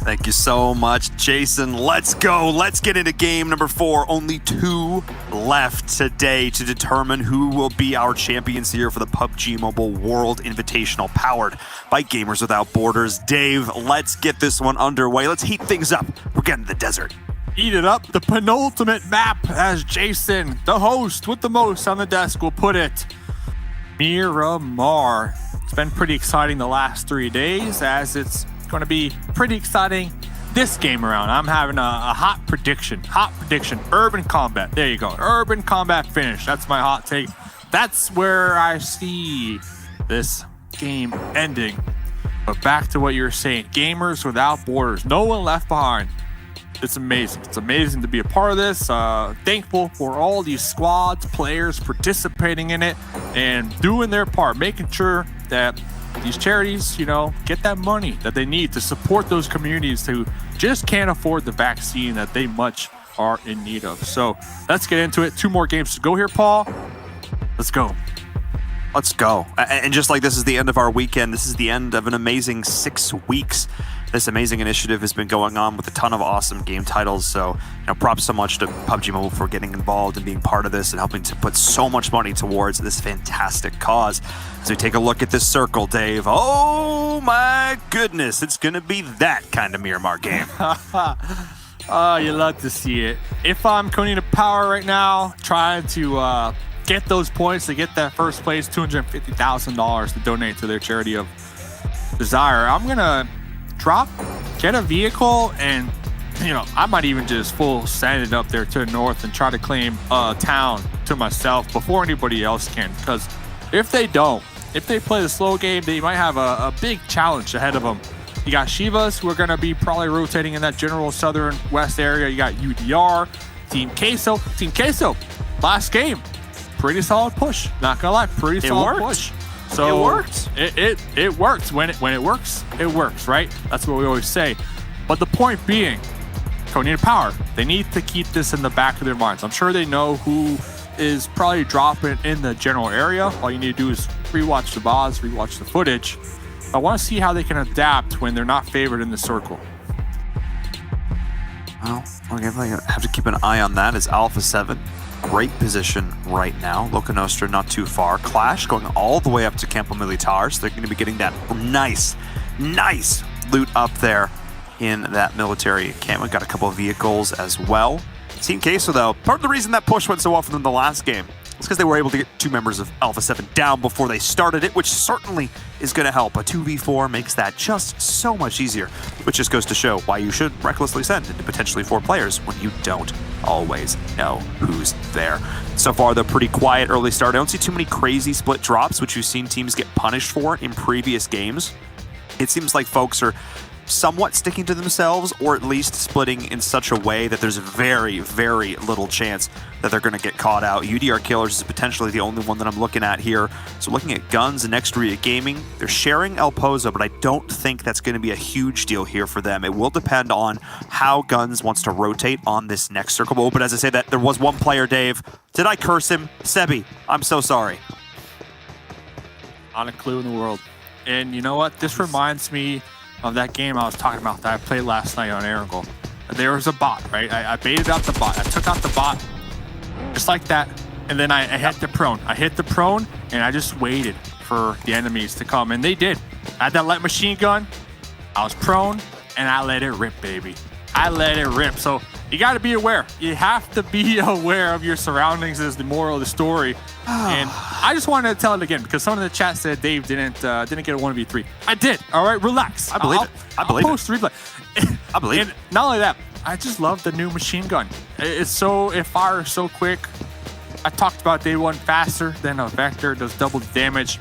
Thank you so much, Jason. Let's go. Let's get into game number 4. Only 2 left today to determine who will be our champions here for the PUBG Mobile World Invitational, powered by Gamers Without Borders. Dave, let's get this one underway. Let's heat things up. We're getting to the desert. Eat it up, the penultimate map, as Jason, the host with the most on the desk, will put it. Miramar. It's been pretty exciting the last 3 days, as it's going to be pretty exciting this game around. I'm having a hot prediction. Urban combat. There you go. Urban combat finish. That's my hot take. That's where I see this game ending. But back to what you were saying. Gamers Without Borders. No one left behind. It's amazing. It's amazing to be a part of this. Thankful for all these squads, players participating in it and doing their part, making sure that these charities, you know, get that money that they need to support those communities who just can't afford the vaccine that they much are in need of. So let's get into it. 2 more games to go here, Paul. Let's go. Let's go. And just like this is the end of our weekend, this is the end of an amazing 6 weeks. This amazing initiative has been going on with a ton of awesome game titles. So, you know, props so much to PUBG Mobile for getting involved and being part of this and helping to put so much money towards this fantastic cause. As we take a look at this circle, Dave, oh my goodness, it's going to be that kind of Miramar game. Oh, you love to see it. If I'm Konina Power right now, trying to get those points to get that first place, $250,000 to donate to their charity of desire, I'm going to get a vehicle, and you know, I might even just full send it up there to the north and try to claim a town to myself before anybody else can. Because if they play the slow game, they might have a big challenge ahead of them. You got Shivas, who are going to be probably rotating in that general southern west area. You got UDR, Team Queso. Team Queso, last game, pretty solid push. Not gonna lie, pretty solid push. So it worked. It works. When it works, it works, right? That's what we always say. But the point being, Konina Power, they need to keep this in the back of their minds. I'm sure they know who is probably dropping in the general area. All you need to do is rewatch the VODs, rewatch the footage. I want to see how they can adapt when they're not favored in the circle. Well, we're definitely going to have to keep an eye on that as Alpha 7. Great position right now. Loca Nostra not too far. Clash going all the way up to Campo Militar, so they're going to be getting that nice loot up there in that military camp. We've got a couple of vehicles as well. Team Queso, though, part of the reason that push went so well for them the last game is because they were able to get 2 members of Alpha 7 down before they started it, which certainly is going to help. A 2v4 makes that just so much easier, which just goes to show why you should recklessly send into potentially 4 players when you don't always know who's there. So far, they're pretty quiet early start. I don't see too many crazy split drops, which you've seen teams get punished for in previous games. It seems like folks are somewhat sticking to themselves, or at least splitting in such a way that there's very, very little chance that they're going to get caught out. UDR Killers is potentially the only one that I'm looking at here. So looking at Guns and Extria Gaming, they're sharing El Pozo, but I don't think that's going to be a huge deal here for them. It will depend on how Guns wants to rotate on this next circle. Oh, but as I say that, there was one player, Dave. Did I curse him? Sebi, I'm so sorry. Not a clue in the world. And you know what? This reminds me of that game I was talking about that I played last night on Arangel. There was a bot, right? I baited out the bot. I took out the bot just like that, and then I hit the prone. I hit the prone, and I just waited for the enemies to come, and they did. I had that light machine gun. I was prone, and I let it rip, baby. I let it rip. So you got to be aware. You have to be aware of your surroundings is the moral of the story. And I just wanted to tell it again because someone in the chat said Dave didn't get a 1v3. I did. All right, relax. I believe it. I believe it. I'll post replay. I believe it. And not only that, I just love the new machine gun. It fires so quick. I talked about day one faster than a Vector. It does double the damage.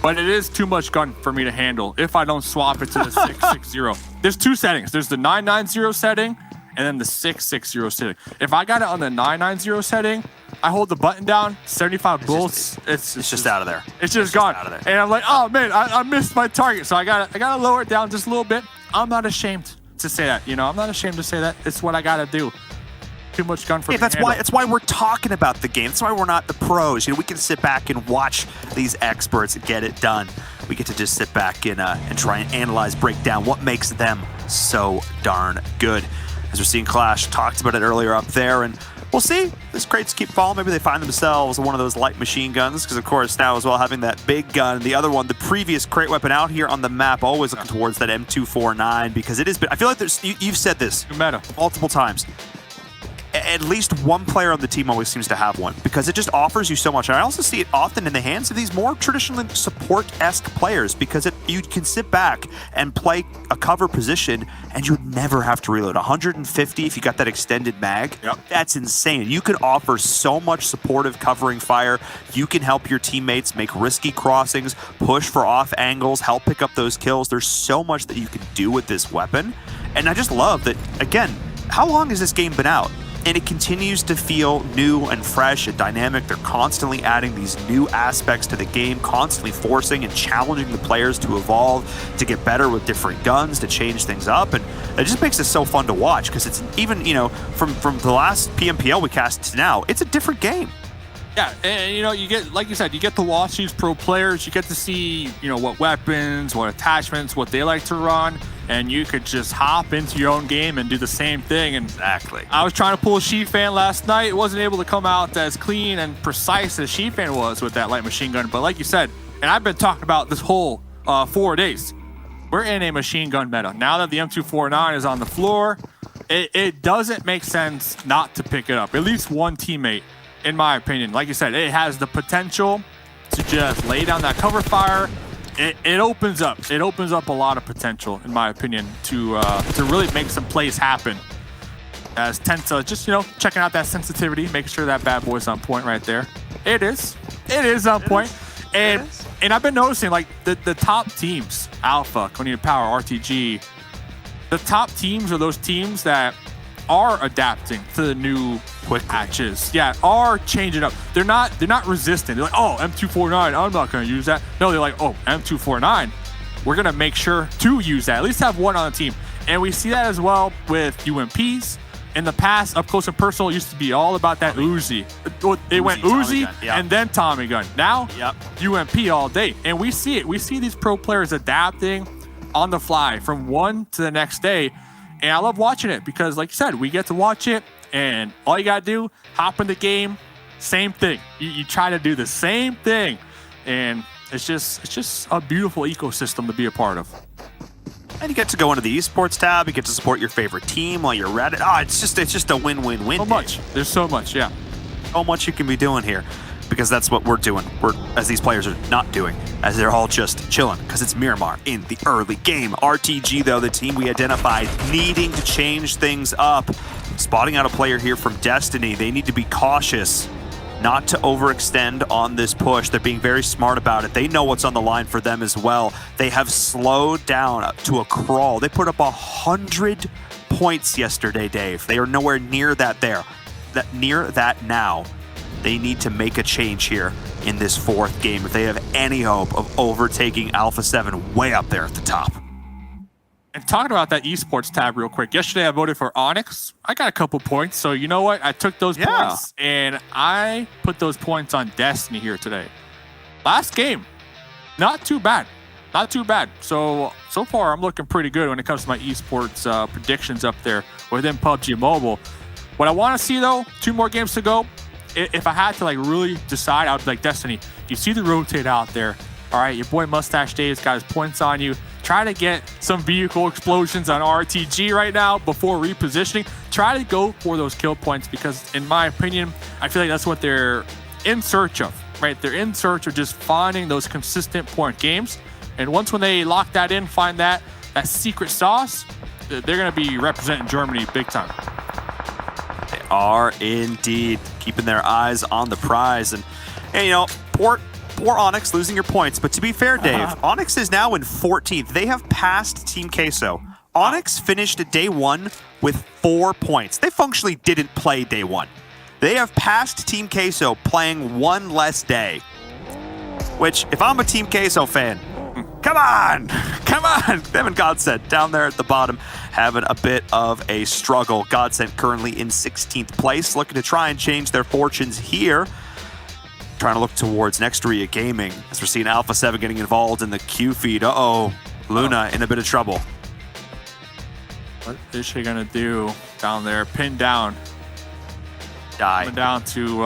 But it is too much gun for me to handle if I don't swap it to the 660. There's 2 settings. There's the 990 setting and then the 660 setting. If I got it on the 990 setting, I hold the button down, 75 bullets. It's just out of there. It's just gone. Out of there. And I'm like, oh man, I missed my target. So I gotta lower it down just a little bit. I'm not ashamed to say that. You know, I'm not ashamed to say that. It's what I gotta do. too much gun for Hey, that's why we're talking about the game. That's why we're not the pros. You know, we can sit back and watch these experts get it done. We get to just sit back and try and analyze, break down what makes them so darn good. As we're seeing Clash, talked about it earlier up there, and we'll see. This crates keep falling. Maybe they find themselves one of those light machine guns, because of course now as well having that big gun. The other one, the previous crate weapon out here on the map, always looking towards that M249, because it has been. I feel like you've said this meta multiple times. At least one player on the team always seems to have one, because it just offers you so much. And I also see it often in the hands of these more traditionally support-esque players, because you can sit back and play a cover position and you never have to reload. 150 if you got that extended mag. Yep. That's insane. You can offer so much supportive covering fire. You can help your teammates make risky crossings, push for off angles, help pick up those kills. There's so much that you can do with this weapon. And I just love that, again, how long has this game been out? And it continues to feel new and fresh and dynamic. They're constantly adding these new aspects to the game, constantly forcing and challenging the players to evolve, to get better with different guns, to change things up. And it just makes it so fun to watch, because it's even, you know, from the last PMPL we cast to now, it's a different game. Yeah, and you know, you get, like you said, you get to watch these pro players. You get to see, you know, what weapons, what attachments, what they like to run, and you could just hop into your own game and do the same thing. And exactly. I was trying to pull a She-Fan last night. It wasn't able to come out as clean and precise as She-Fan was with that light machine gun. But like you said, and I've been talking about this whole 4 days, we're in a machine gun meta. Now that the M249 is on the floor, it doesn't make sense not to pick it up. At least one teammate, in my opinion. Like you said, it has the potential to just lay down that cover fire. It opens up a lot of potential, in my opinion, to really make some plays happen. As Tenta just, you know, checking out that sensitivity, making sure that bad boy's on point right there. It is on point. And I've been noticing, like, the top teams, Alpha, Coney Power, RTG, the top teams are those teams that are adapting to the new quick patches. Yeah, are changing up. They're not resistant. They're like, oh, M249, I'm not going to use that. No, they're like, oh, M249, we're going to make sure to use that. At least have one on the team. And we see that as well with UMPs. In the past, up close and personal used to be all about that Uzi. It went Uzi and then Tommy gun. Now, UMP all day. And we see it. We see these pro players adapting on the fly from one to the next day. And I love watching it, because like you said, we get to watch it, and all you gotta do, hop in the game, same thing. You try to do the same thing, and it's just a beautiful ecosystem to be a part of. And you get to go into the esports tab, you get to support your favorite team while you're at it. Oh, it's just a win-win-win. So much. There's so much, yeah. So much you can be doing here, because that's what we're doing. As these players are not doing, as they're all just chilling, because it's Miramar in the early game. RTG, though, the team we identified needing to change things up. Spotting out a player here from Destiny. They need to be cautious not to overextend on this push. They're being very smart about it. They know what's on the line for them as well. They have slowed down to a crawl. They put up 100 points yesterday, Dave. They are nowhere near that now. They need to make a change here in this fourth game if they have any hope of overtaking Alpha 7 way up there at the top. And talking about that esports tab real quick, yesterday I voted for Onyx. I got a couple points, so you know what? I took those points and I put those points on Destiny here today. Last game, not too bad. Not too bad. So far I'm looking pretty good when it comes to my esports predictions up there within PUBG Mobile. What I want to see, though, 2 more games to go. If I had to, like, really decide, I would be like, Destiny, you see the rotate out there. All right, your boy Mustache Dave's got his points on you. Try to get some vehicle explosions on RTG right now before repositioning. Try to go for those kill points, because in my opinion, I feel like that's what they're in search of, right? They're in search of just finding those consistent point games. And once when they lock that in, find that secret sauce, they're going to be representing Germany big time. They are indeed keeping their eyes on the prize. And you know, poor Onyx losing your points. But to be fair, Dave, Onyx is now in 14th. They have passed Team Queso. Onyx finished day 1 with 4 points. They functionally didn't play day 1. They have passed Team Queso playing 1 less day. Which, if I'm a Team Queso fan, Come on! Come on! Them and Godsent down there at the bottom having a bit of a struggle. Godsent currently in 16th place, looking to try and change their fortunes here. Trying to look towards Nextria Gaming as we're seeing Alpha 7 getting involved in the Q feed. Uh-oh, Luna in a bit of trouble. What is she gonna do down there? Pinned down. Die. Coming down to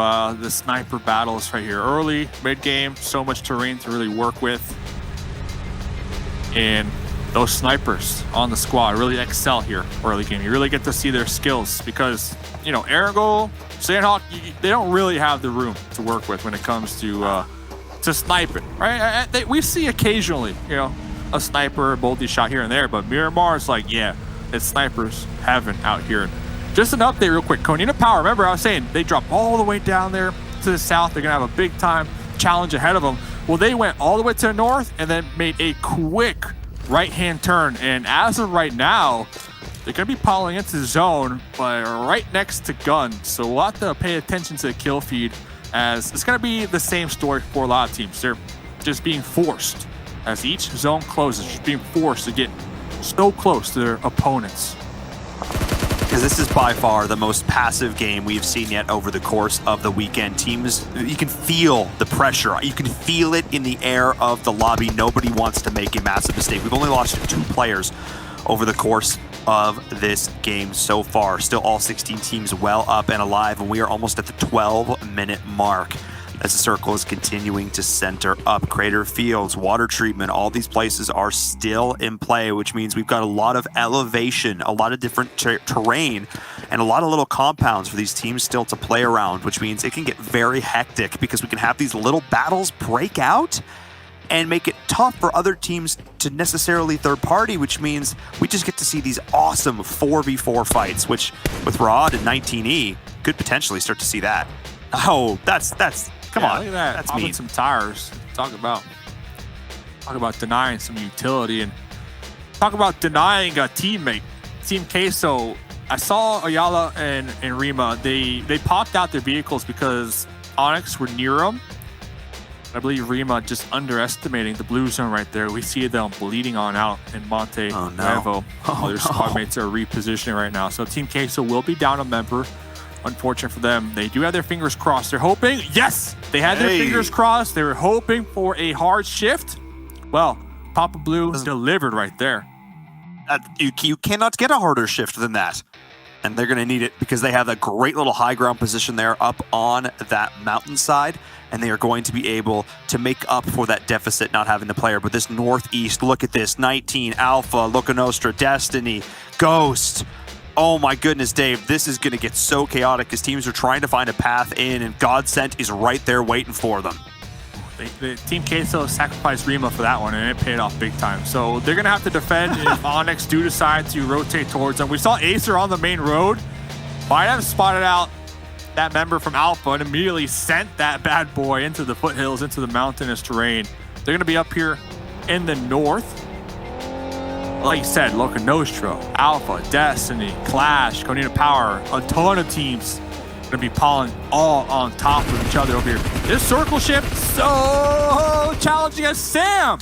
the sniper battles right here. Early, mid-game, so much terrain to really work with. And those snipers on the squad really excel here early game. You really get to see their skills because, you know, Ergo, Sandhawk, they don't really have the room to work with when it comes to sniping, right? We see occasionally, you know, a sniper, a bolty shot here and there, but Miramar is like, yeah, it's snipers heaven out here. Just an update real quick. Konina Power, remember I was saying they dropped all the way down there to the south. They're going to have a big time challenge ahead of them. Well, they went all the way to the north and then made a quick right-hand turn. And as of right now, they're going to be piling into the zone, but right next to guns. So we'll have to pay attention to the kill feed as it's going to be the same story for a lot of teams. They're just being forced as each zone closes, just being forced to get so close to their opponents. Because this is by far the most passive game we've seen yet over the course of the weekend. Teams, you can feel the pressure. You can feel it in the air of the lobby. Nobody wants to make a massive mistake. We've only lost 2 players over the course of this game so far. Still all 16 teams well up and alive, and we are almost at the 12-minute mark as the circle is continuing to center up. Crater Fields, water treatment, all these places are still in play, which means we've got a lot of elevation, a lot of different terrain, and a lot of little compounds for these teams still to play around, which means it can get very hectic because we can have these little battles break out and make it tough for other teams to necessarily third party, which means we just get to see these awesome 4v4 fights, which with Rod and 19E could potentially start to see that. Oh, that's come on. Look at that. That's Popping mean. some tires. Talk about denying some utility and talk about denying a teammate. Team Queso, I saw Ayala and Rima. They popped out their vehicles because Onyx were near them. I believe Rima just underestimating the blue zone right there. We see them bleeding on out in Monte Nuevo. Their squad mates are repositioning right now. So Team Queso will be down a member. Unfortunate for them. They do have their fingers crossed. They're hoping. Yes! They had their fingers crossed. They were hoping for a hard shift. Well, Papa Blue delivered right there. You cannot get a harder shift than that. And they're going to need it because they have a great little high ground position there up on that mountainside. And they are going to be able to make up for that deficit not having the player. But this northeast, look at this. 19, Alpha, Loca Nostra, Destiny, Ghost. Oh my goodness, Dave, this is going to get so chaotic as teams are trying to find a path in, and Godsent is right there waiting for them. The Team Queso sacrificed Rima for that one, and it paid off big time. So they're going to have to defend if Onyx do decide to rotate towards them. We saw Acer on the main road. Might have spotted out that member from Alpha and immediately sent that bad boy into the foothills, into the mountainous terrain. They're going to be up here in the north. Like you said, Loca Nostra, Alpha, Destiny, Clash, Konina Power, a ton of teams gonna be piling all on top of each other over here. This circle shift, so challenging as Sam.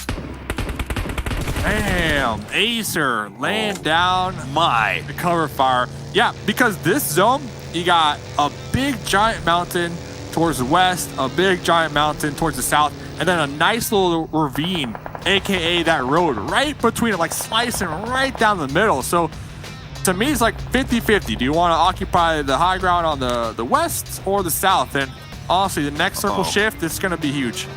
Damn, Acer laying down the cover fire. Yeah, because this zone, you got a big giant mountain towards the west, a big giant mountain towards the south, and then a nice little ravine, aka that road right between them, like slicing right down the middle. So to me, it's like 50-50. Do you want to occupy the high ground on the west or the south? And honestly, the next circle shift is going to be huge.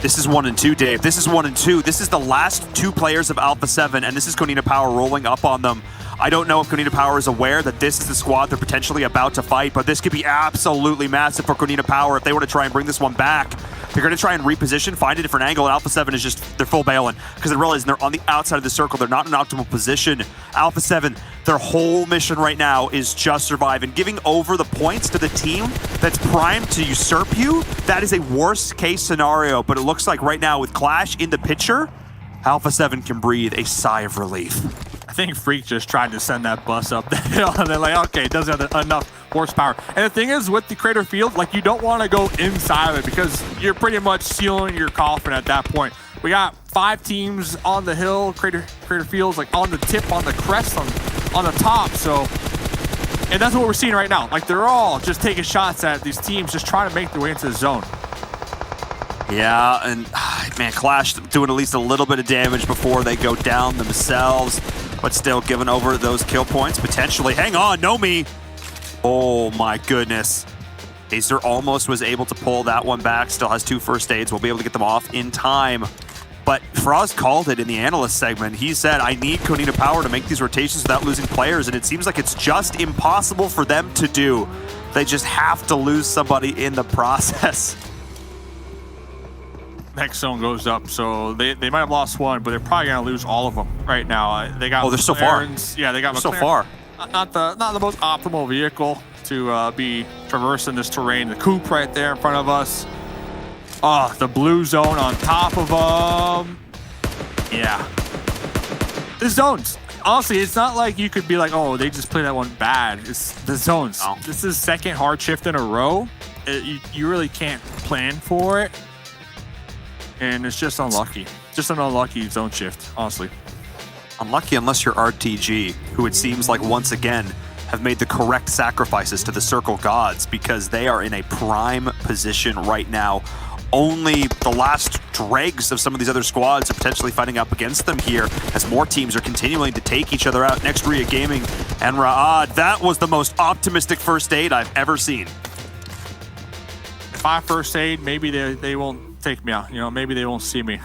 This is 1 and 2, Dave. This is 1 and 2. This is the last 2 players of Alpha 7, and this is Konina Power rolling up on them. I don't know if Konina Power is aware that this is the squad they're potentially about to fight, but this could be absolutely massive for Konina Power if they want to try and bring this one back. They're going to try and reposition, find a different angle, and Alpha 7 is just, they're full bailing because they realize they're on the outside of the circle. They're not in an optimal position. Alpha 7, their whole mission right now is just survive, and giving over the points to the team that's primed to usurp you, that is a worst case scenario, but it looks like right now with Clash in the picture, Alpha 7 can breathe a sigh of relief. I think Freak just tried to send that bus up the hill, and they're like, okay, it doesn't have enough horsepower. And the thing is, with the Crater Field, like, you don't want to go inside of it because you're pretty much sealing your coffin at that point We got 5 teams on the hill, Crater Fields, like on the tip, on the crest, on the top. So, and that's what we're seeing right now. Like, they're all just taking shots at these teams, just trying to make their way into the zone. Yeah, and man, Clash doing at least a little bit of damage before they go down themselves, but still giving over those kill points potentially. Hang on, Nomi. Oh my goodness. Acer almost was able to pull that one back. Still has 2 first aids. We'll be able to get them off in time. But Frost called it in the analyst segment. He said, I need Konina Power to make these rotations without losing players, and it seems like it's just impossible for them to do. They just have to lose somebody in the process. Next zone goes up, so they might have lost one, but they're probably gonna lose all of them right now. They got they're so far. Yeah, they got so far. Not the most optimal vehicle to be traversing this terrain. The coupe right there in front of us. Oh, the blue zone on top of them. Yeah. The zones. Honestly, it's not like you could be like, oh, they just played that one bad. It's the zones. No. This is second hard shift in a row. You really can't plan for it. And it's just unlucky. Just an unlucky zone shift, honestly. Unlucky unless you're RTG, who it seems like once again have made the correct sacrifices to the Circle Gods, because they are in a prime position right now. Only the last dregs of some of these other squads are potentially fighting up against them here, as more teams are continuing to take each other out. Next, Ria Gaming and Ra'ad. That was the most optimistic first aid I've ever seen. If I first aid, maybe they won't take me out. You know, maybe they won't see me.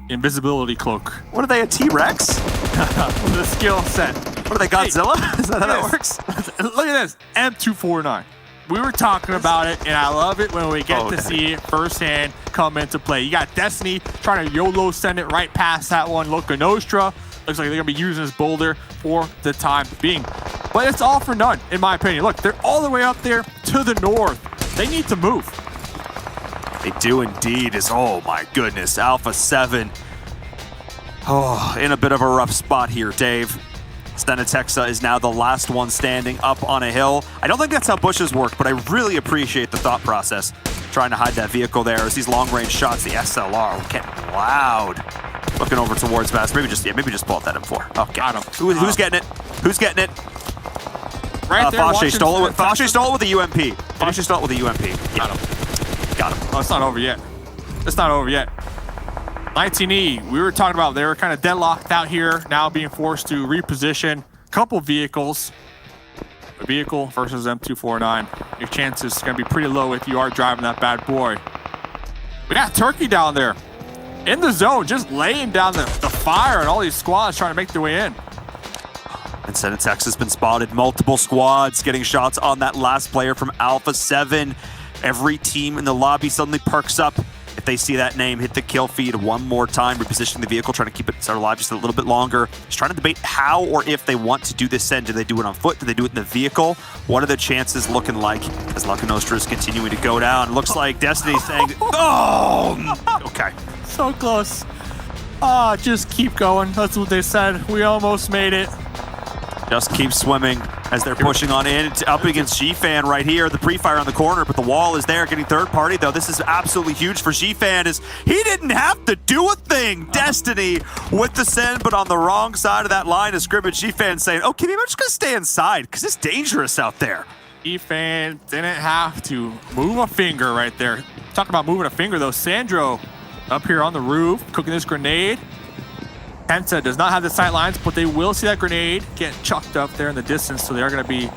Invisibility cloak. What are they, a T-Rex? The skill set. What are they, Godzilla? Is that how that works? Look at this, M249. We were talking about it, and I love it when we get to see it firsthand come into play. You got Destiny trying to YOLO send it right past that one. Loca Nostra looks like they're going to be using this boulder for the time being. But it's all for none, in my opinion. Look, they're all the way up there to the north. They need to move. They do indeed. Oh my goodness, Alpha 7. Oh, in a bit of a rough spot here, Dave. Stenatexa is now the last one standing up on a hill. I don't think that's how bushes work, but I really appreciate the thought process. Trying to hide that vehicle there as these long-range shots, the SLR, are getting loud. Looking over towards Bass. Maybe just pull out that M4. Oh, got him. Who's getting it? Who's getting it? Right there. Fache stole it with a UMP. Fache stole it with a UMP. Yeah. Got him. Oh, it's not over yet. It's not over yet. 19E, we were talking about they were kind of deadlocked out here, now being forced to reposition. Couple vehicles. A vehicle versus M249. Your chances are going to be pretty low if you are driving that bad boy. We got Turkey down there in the zone, just laying down the fire, and all these squads trying to make their way in. And Senatex has been spotted. Multiple squads getting shots on that last player from Alpha 7. Every team in the lobby suddenly perks up if they see that name. Hit the kill feed one more time, repositioning the vehicle, trying to keep it alive just a little bit longer. Just trying to debate how or if they want to do this send. Do they do it on foot? Do they do it in the vehicle? What are the chances looking like as Loca Nostra is continuing to go down? Looks like Destiny saying, oh, okay. So close. Just keep going. That's what they said. We almost made it. Just keep swimming as they're pushing on in. Up against G-Fan right here. The pre-fire on the corner, but the wall is there. Getting third party, though. This is absolutely huge for G-Fan, as he didn't have to do a thing. Destiny with the send, but on the wrong side of that line of scrimmage. G-Fan saying, okay, maybe I'm just going to stay inside because it's dangerous out there. G-Fan didn't have to move a finger right there. Talking about moving a finger, though. Sandro up here on the roof, cooking this grenade. Penta does not have the sight lines, but they will see that grenade get chucked up there in the distance, so they are going to be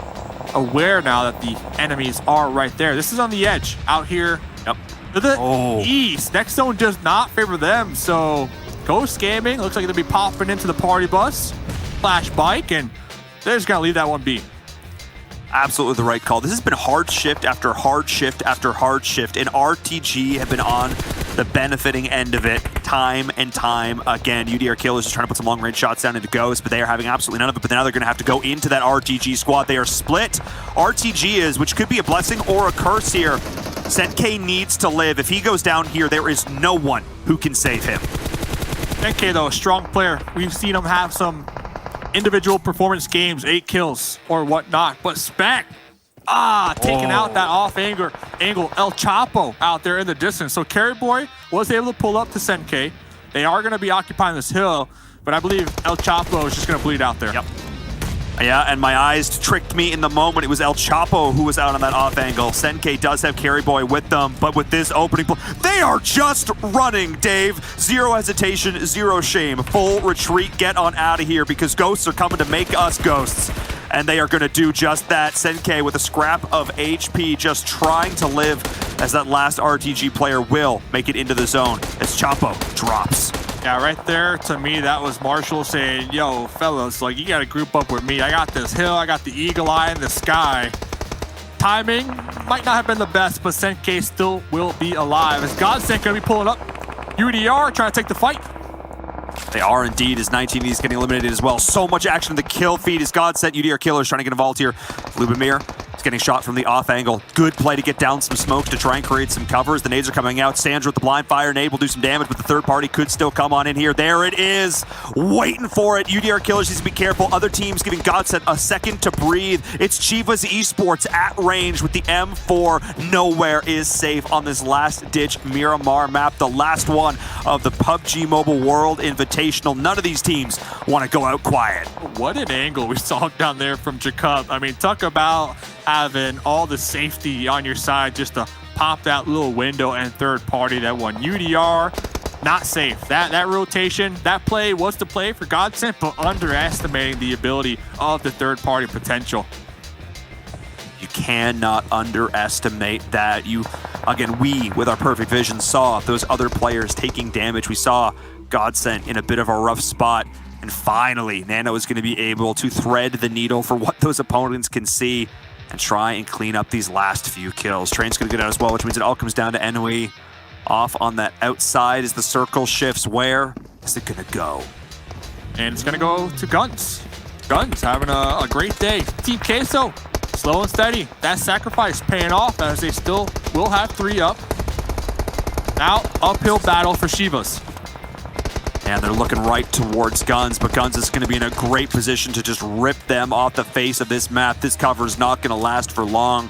aware now that the enemies are right there. This is on the edge out here. Yep. To the east. Next zone does not favor them, so Ghost Gaming looks like they'll be popping into the party bus, flash bike, and they're just going to leave that one be. Absolutely the right call. This has been hard shift after hard shift after hard shift, and RTG have been on the benefiting end of it time and time again. UDR Killers is trying to put some long-range shots down into Ghost, but they are having absolutely none of it. But now they're going to have to go into that RTG squad. They are split. RTG is, which could be a blessing or a curse here. Senke needs to live. If he goes down here, there is no one who can save him. Senke, though, a strong player. We've seen him have some individual performance games, 8 kills or whatnot, but Spec, taking out that off angle El Chapo out there in the distance. So Carry Boy was able to pull up to Senke, They are going to be occupying this hill, but I believe El Chapo is just going to bleed out there. Yep. Yeah, and my eyes tricked me in the moment. It was El Chapo who was out on that off angle. Senke does have Carry Boy with them, but with this opening play, they are just running, Dave. Zero hesitation, zero shame. Full retreat, get on out of here because ghosts are coming to make us ghosts. And they are going to do just that. Senke with a scrap of HP just trying to live as that last RTG player will make it into the zone as Chapo drops. Yeah, right there, to me, that was Marshall saying, yo, fellas, like, you got to group up with me. I got this hill, I got the eagle eye in the sky. Timing might not have been the best, but Senke still will be alive. Is Godsent going to be pulling up? UDR trying to take the fight. They are indeed, as 19 is getting eliminated as well. So much action in the kill feed as Godsent. UDR Killers trying to get involved here. Lubomir is getting shot from the off angle. Good play to get down some smokes to try and create some covers. The nades are coming out. Sandra with the blind fire nade will do some damage, but the third party could still come on in here. There it is. Waiting for it. UDR Killers needs to be careful. Other teams giving Godsent a second to breathe. It's Chivas Esports at range with the M4. Nowhere is safe on this last-ditch Miramar map, the last one of the PUBG Mobile World Invitational. None of these teams want to go out quiet. What an angle we saw down there from Jacob. I mean, talk about having all the safety on your side just to pop that little window and third party that one. UDR, not safe. That rotation, that play was the play for Godsent, but underestimating the ability of the third party potential. You cannot underestimate that. Again, we, with our perfect vision, saw those other players taking damage. We saw Godsent in a bit of a rough spot. And finally, Nano is going to be able to thread the needle for what those opponents can see and try and clean up these last few kills. Train's going to get out as well, which means it all comes down to Pmwi off on that outside as the circle shifts. Where is it going to go? And it's going to go to Guns. Guns having a great day. Team Queso, slow and steady. That sacrifice paying off as they still will have 3 up. Now, uphill battle for Chivas. And they're looking right towards Guns, but Guns is going to be in a great position to just rip them off the face of this map. This cover is not going to last for long.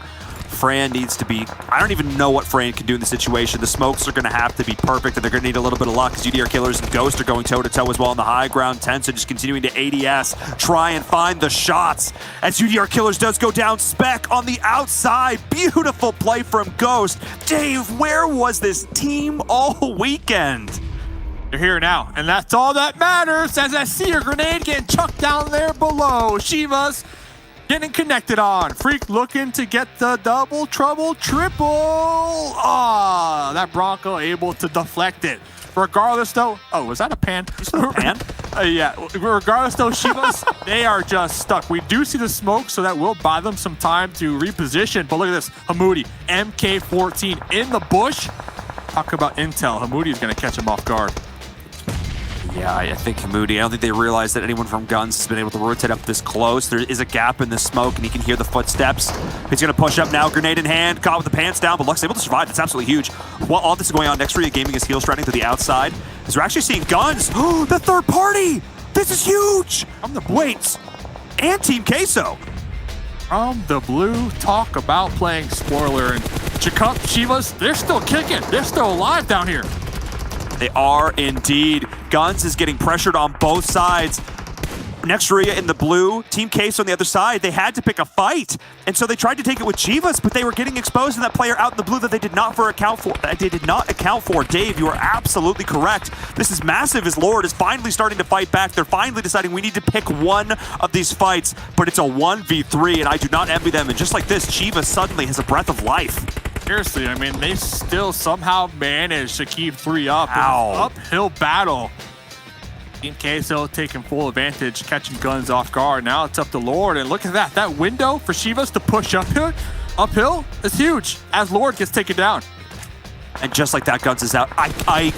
Fran needs to be... I don't even know what Fran can do in the situation. The smokes are going to have to be perfect, and they're going to need a little bit of luck as UDR Killers and Ghost are going toe-to-toe as well on the high ground. Tensa just continuing to ADS, try and find the shots. As UDR Killers does go down, Spec on the outside. Beautiful play from Ghost. Dave, where was this team all weekend? They're here now, and that's all that matters as I see a grenade getting chucked down there below. Chivas getting connected on. Freak looking to get the double trouble triple. Ah, that Bronco able to deflect it. Regardless though, oh, was that a pan? A pan? Yeah, regardless though, Chivas, they are just stuck. We do see the smoke, so that will buy them some time to reposition. But look at this, Hamoudi, MK14 in the bush. Talk about intel. Hamoudi is going to catch him off guard. Yeah, I think Pmwi, I don't think they realize that anyone from Guns has been able to rotate up this close. There is a gap in the smoke, and he can hear the footsteps. He's going to push up now, grenade in hand, caught with the pants down, but Luck's able to survive. That's absolutely huge. While all this is going on, Nextria Gaming is heel striding to the outside, as we're actually seeing Guns. Oh, the third party! This is huge! Wait, and Team Queso. From the blue, talk about playing spoiler. And Jacob, Chivas, they're still kicking. They're still alive down here. They are indeed. Guns is getting pressured on both sides. Nextria in the blue, Team Queso on the other side, they had to pick a fight. And so they tried to take it with Chivas, but they were getting exposed in that player out in the blue that they did not account for. Dave, you are absolutely correct. This is massive as Lord is finally starting to fight back. They're finally deciding we need to pick one of these fights, but it's a 1v3, and I do not envy them. And just like this, Chivas suddenly has a breath of life. Seriously, I mean, they still somehow managed to keep 3 up. Ow. Uphill battle. Team Queso taking full advantage, catching Guns off guard. Now it's up to Lord, and look at that. That window for Chivas to push uphill is huge as Lord gets taken down. And just like that, Guns is out. I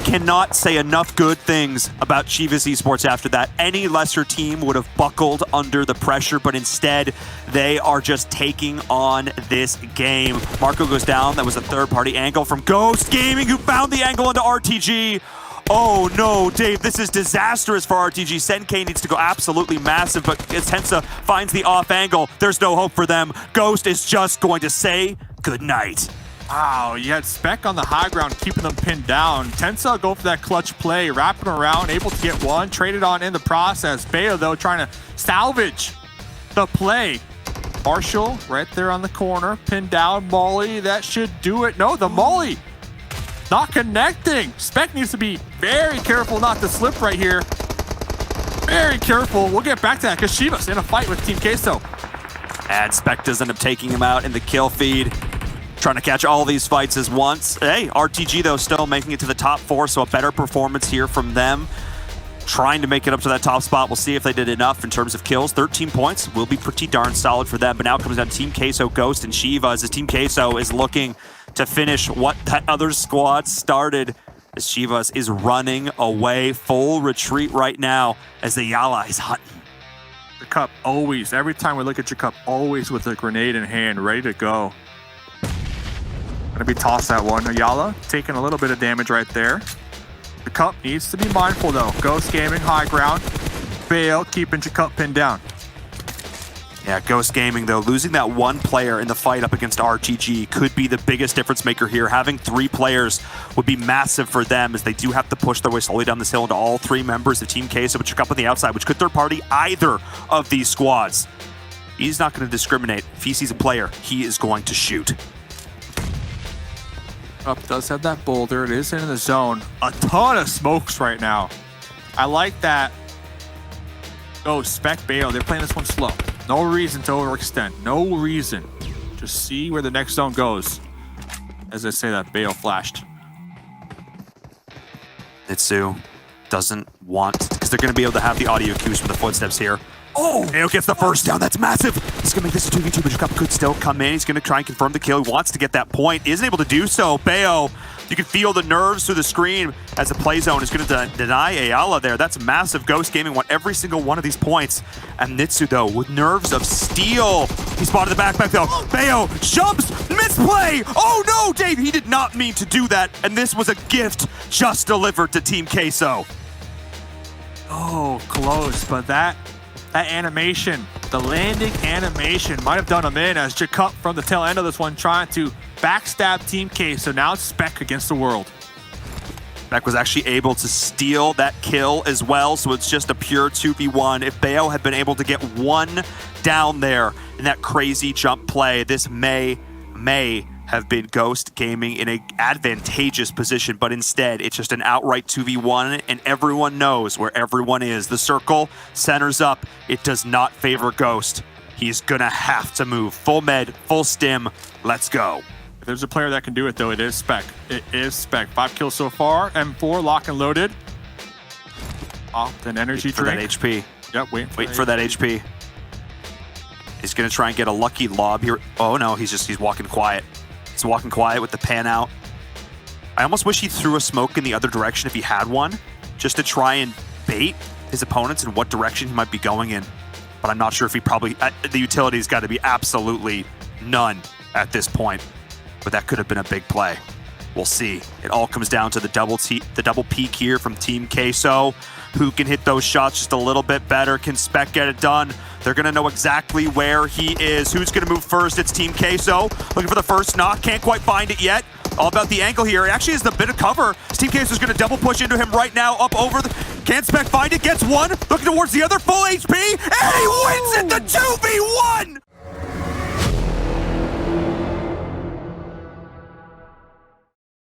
cannot say enough good things about Chivas Esports after that. Any lesser team would have buckled under the pressure, but instead, they are just taking on this game. Marco goes down. That was a third-party angle from Ghost Gaming, who found the angle into RTG. Oh no, Dave, this is disastrous for RTG. Senke needs to go absolutely massive, but as Tensa finds the off angle, there's no hope for them. Ghost is just going to say goodnight. Wow, you had Spec on the high ground, keeping them pinned down. Tensa go for that clutch play, wrapping around, able to get one, traded on in the process. Bayo, though, trying to salvage the play. Marshall right there on the corner, pinned down. Molly, that should do it. No, the Molly not connecting. Spec needs to be very careful not to slip right here. Very careful. We'll get back to that because Shiva's in a fight with Team Queso. And Spec does end up taking him out in the kill feed. Trying to catch all these fights as once. Hey, RTG though still making it to the top 4, so a better performance here from them. Trying to make it up to that top spot. We'll see if they did enough in terms of kills. 13 points will be pretty darn solid for them. But now it comes down to Team Queso, Ghost, and Shiva as Team Queso is looking to finish what that other squad started. As Shivas is running away, full retreat right now as the Yala is hunting. The Cup always, every time we look at your Cup, always with a grenade in hand, ready to go. Gonna be tossed that one. Ayala taking a little bit of damage right there. The Cup needs to be mindful though. Ghost Gaming high ground. Bayo keeping your Cup pinned down. Yeah, Ghost Gaming though, losing that one player in the fight up against RTG could be the biggest difference maker here. Having 3 players would be massive for them as they do have to push their way slowly down this hill into all 3 members of Team Queso, but your Cup on the outside, which could third party either of these squads. He's not going to discriminate. If he sees a player, he is going to shoot. Up does have that boulder. It is in the zone. A ton of smokes right now. I like that. Oh, Spec Bayo, they're playing this one slow. No reason to overextend. No reason. Just see where the next zone goes. As I say that, Bayo flashed. Nitsu doesn't want, because they're going to be able to have the audio cues from the footsteps here. Oh, Bayo gets the first down. That's massive. He's going to make this a 2v2, but your Cup could still come in. He's going to try and confirm the kill. He wants to get that point. Isn't able to do so. Bayo, you can feel the nerves through the screen as the play zone is going to deny Ayala there. That's massive. Ghost Gaming won every single one of these points. And Nitsu, though, with nerves of steel. He spotted the backpack, though. Bayo jumps, misplay. Oh, no, Dave. He did not mean to do that. And this was a gift just delivered to Team Queso. Oh, close, but that animation, the landing animation might have done him in as Jacup from the tail end of this one trying to backstab Team Queso. Now it's Spec against the world. Spec was actually able to steal that kill as well, so it's just a pure 2v1. If Bayo had been able to get one down there in that crazy jump play, this may have been Ghost Gaming in an advantageous position, but instead it's just an outright 2v1 and everyone knows where everyone is. The circle centers up. It does not favor Ghost. He's gonna have to move. Full med, full stim, let's go. If there's a player that can do it though, it is Spec. It is Spec. 5 kills so far, M4 lock and loaded. Off an energy drink. That HP. Yep, wait for that HP. He's gonna try and get a lucky lob here. Oh no, he's walking quiet. He's walking quiet with the pan out. I almost wish he threw a smoke in the other direction if he had one, just to try and bait his opponents in what direction he might be going in. But I'm not sure if he probably, the utility's got to be absolutely none at this point. But that could have been a big play. We'll see. It all comes down to the double peak here from Team Queso. Who can hit those shots just a little bit better? Can Spec get it done? They're going to know exactly where he is. Who's going to move first? It's Team Queso. Looking for the first knock. Can't quite find it yet. All about the angle here. It actually is a bit of cover. Team Queso is going to double push into him right now. Up over the... Can Spec find it? Gets one. Looking towards the other. Full HP. And he wins it! The 2v1!